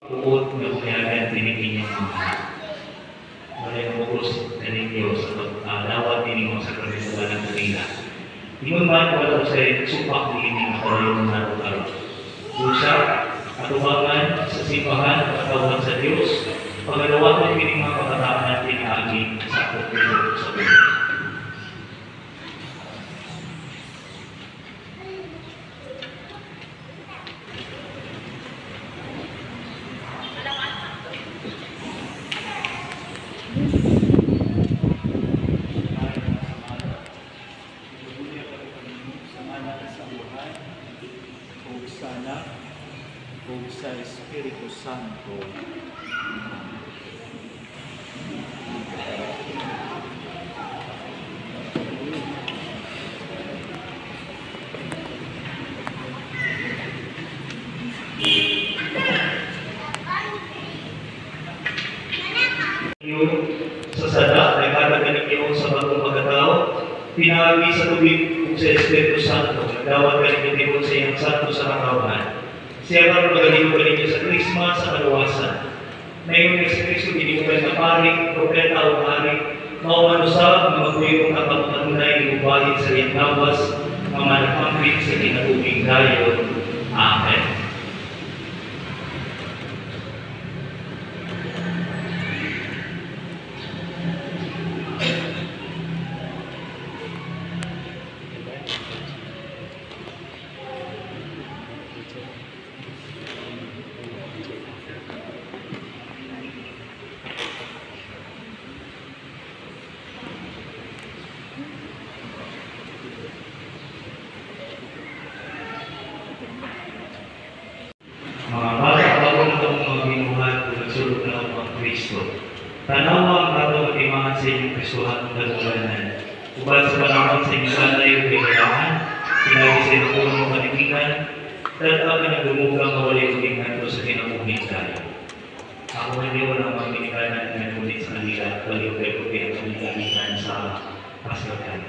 Bukod na buhayan tinigin niya mga walay focus na ninyo sa pag-alawat ninyo sa kabisuan ng kanila. Ingon man wala sa supak ni inyong karayong naroon. Usap, atubangan sa simbahan at katawag sa Diyos, pag-alawat ng inyong mga pagkataan natin aging sa pagkakas sa Diyos. Sa Espiritu Santo. Sa sada, ay katagaling niyo sa bagong pagkatao, pinahagi sa tubig sa Espiritu Santo, nagdawat galing niyo sa iyang santo sa katawan. Siya ang magaling ko ninyo sa Christmas sa kaluwasan. Ngayon sa Kristo, binibigay na pari, propeta o pari, maumanusap na magpuyo kong kapag-tunay, ibubahid sa iyang lawas, mga nagpapit sa kinatubig dayon. Amen. Mga bata, bago na itong mga binuhat kung nagsulot na ako ang Kristo. Tanawa ang bago matimahan sa inyong Kristohan ng dalawalanan. Ubad sa panahon sa inyong lalay o kailangan, sinabi sa inyong punong kanibigan, tatawag na gumugang mawalay ulingan ko sa kinamuhin tayo. Ako hindi walang mga binikanan na ngunit sa kanila, baliw kayo ko pinagpagalitan sa pasakan.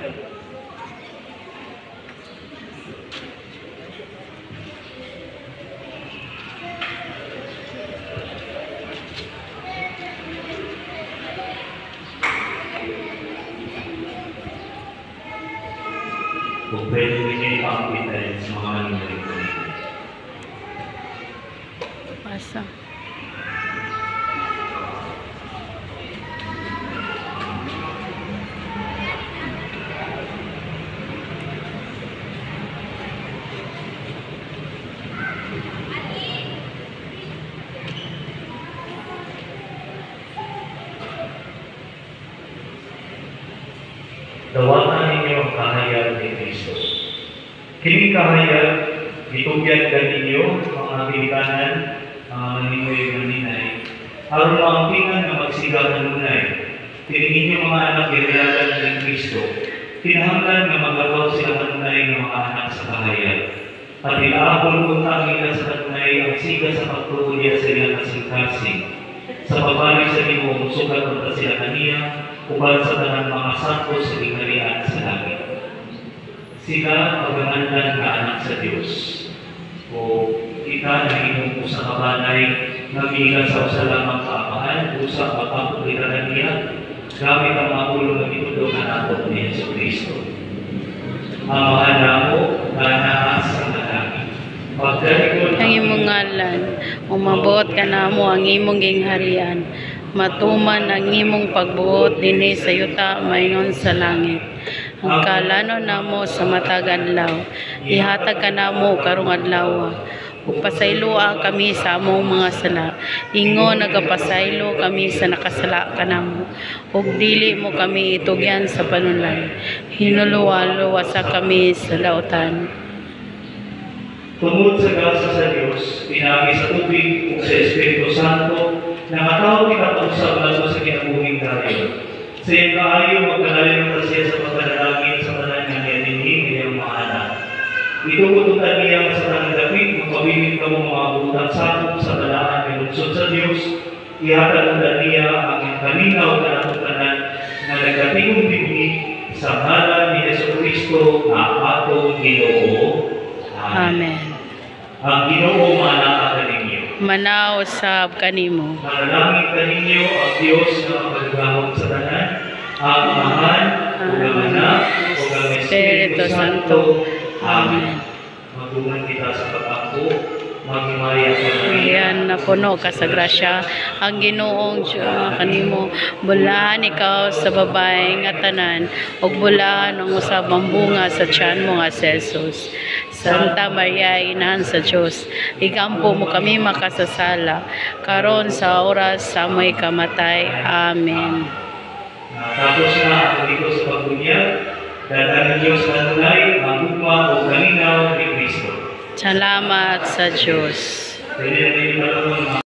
Kung pwede rin ipakapit tayo sa mga maling ko. Pasa. Dawakan ninyo ang kahayag ni Kristo. Kining kahayag, itugyan ka ninyo, mga pilikanan, mga maninoy maninay, aron maangkingan na magsigang ng lunay. Tinigin niyo mga anak irayagan ng Kristo. Kinahanglan na magabaw sila manunay ng mga anak sa kahayag. At ilaabol untang nila sa kanunay ang siga sa pagtuulya sa ilang kasing-kasing. Sa pagbalik sa limong sugat unta sila kaniya, ubad sa tanang mga santo sa gingharian sa langit. Sila pagkamandan ka anak sa Diyos. O kita na inyong sa kabanay, namigat sa usalamang kaapahan, usap mapapagkitaran niya, gamit ang mga ulo ng itulong anak ni Yesu Kristo. Ang mga namo, ganaas ang lalaki. Ang imong ngalan, umabot ka na mo ang imong gingharian, matuman ang imong pagbuot dinhi sa yuta maingon sa langit. Ang kalano namo sa matag adlaw, ihatag ka namo karong adlaw. Ug pasayloa kami sa among mga sala, ingon nagapasaylo kami sa nakasala kanamo. Ug dili mo kami itugyan sa panulay, hinuluwa-luwa sa kami sa lautan. Tungod sa grasya sa Diyos, pinagi sa tubig ug sa Espiritu Santo, nakatawag ikapag-usap nato sa kinabuhing tayo. Sa iyang kaayo, magkalayo na siya sa pagkalalangin sa tanan nga niya dinhi ngayong mga anak. Itukututan niya sa tanang dapit, magpabilin ka mo mga butang sakop sa talaan ng lungsod sa Diyos, ihatag niya ang kaminaw na natutanan na nagkatingong dinhi sa ngalan ni Yesu Kristo na atong Ginoo. Amen. Ang Ginoo manaka ninyo. manaw sab kanimo. Manalangin kaninyo ang Diyos na magagahon sa tanan, ang Amahan, ug ang Anak, ug ang Espiritu Santo. Amen. Magtuman kita sa pag-ako, maghimayan ka na Ayan, napuno ka sa grasya. Ang Ginoong kanimo, bulahan ikaw sa babae nga tanan, ug bulahan ang usabang bunga sa tiyan mo nga si Jesus. Santa Maria, Inahan sa Diyos, igampo mo kami makasasala, karon sa oras sa may kamatay. Amen. Tapos na ang dito sa pagbunyag, dahil ang Diyos na tunay, magugma o kalinaw ni Kristo. Salamat sa Diyos. Pwede na rin